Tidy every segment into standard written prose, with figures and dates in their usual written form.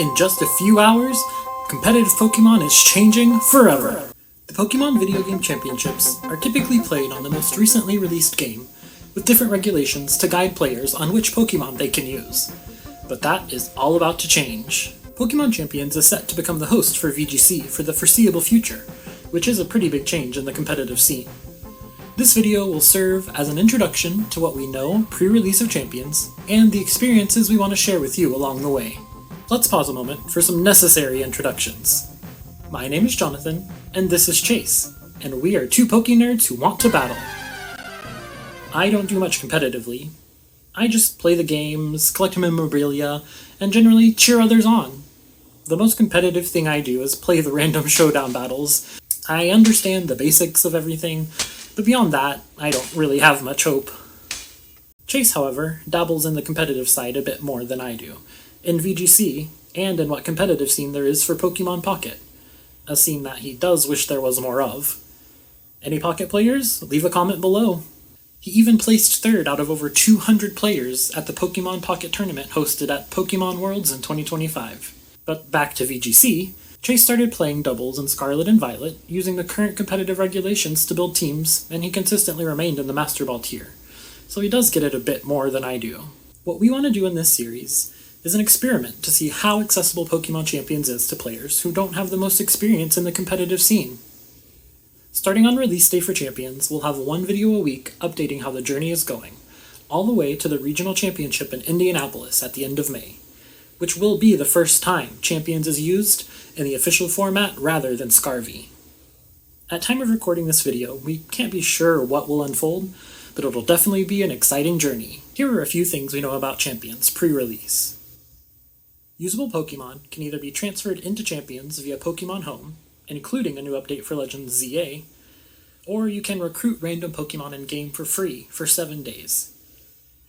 In just a few hours, competitive Pokémon is changing forever. The Pokémon Video Game Championships are typically played on the most recently released game, with different regulations to guide players on which Pokémon they can use. But that is all about to change. Pokémon Champions is set to become the host for VGC for the foreseeable future, which is a pretty big change in the competitive scene. This video will serve as an introduction to what we know pre-release of Champions, and the experiences we want to share with you along the way. Let's pause a moment for some necessary introductions. My name is Jonathan, and this is Chase, and we are two Poké-nerds who want to battle. I don't do much competitively. I just play the games, collect memorabilia, and generally cheer others on. The most competitive thing I do is play the random showdown battles. I understand the basics of everything, but beyond that, I don't really have much hope. Chase, however, dabbles in the competitive side a bit more than I do, in VGC, and in what competitive scene there is for Pokemon Pocket, a scene that he does wish there was more of. Any Pocket players? Leave a comment below. He even placed third out of over 200 players at the Pokemon Pocket tournament hosted at Pokemon Worlds in 2025. But back to VGC, Chase started playing doubles in Scarlet and Violet, using the current competitive regulations to build teams, and he consistently remained in the Master Ball tier, so he does get it a bit more than I do. What we want to do in this series is an experiment to see how accessible Pokemon Champions is to players who don't have the most experience in the competitive scene. Starting on release day for Champions, we'll have one video a week updating how the journey is going, all the way to the regional championship in Indianapolis at the end of May, which will be the first time Champions is used in the official format rather than Scarvy. At time of recording this video, we can't be sure what will unfold, but it'll definitely be an exciting journey. Here are a few things we know about Champions pre-release. Usable Pokemon can either be transferred into Champions via Pokemon Home, including a new update for Legends ZA, or you can recruit random Pokemon in-game for free for 7 days.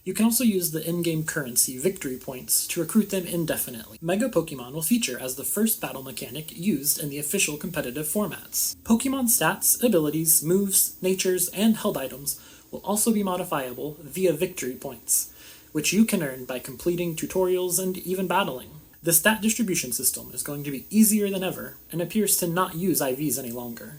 You can also use the in-game currency Victory Points to recruit them indefinitely. Mega Pokemon will feature as the first battle mechanic used in the official competitive formats. Pokemon stats, abilities, moves, natures, and held items will also be modifiable via Victory Points, which you can earn by completing tutorials and even battling. The stat distribution system is going to be easier than ever, and appears to not use IVs any longer,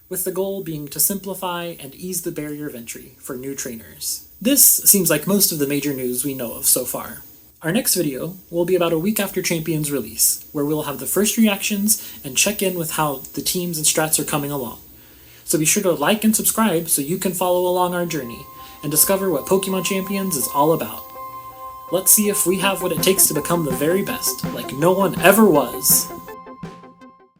with the goal being to simplify and ease the barrier of entry for new trainers. This seems like most of the major news we know of so far. Our next video will be about a week after Champions release, where we'll have the first reactions and check in with how the teams and strats are coming along. So be sure to like and subscribe so you can follow along our journey and discover what Pokemon Champions is all about. Let's see if we have what it takes to become the very best, like no one ever was.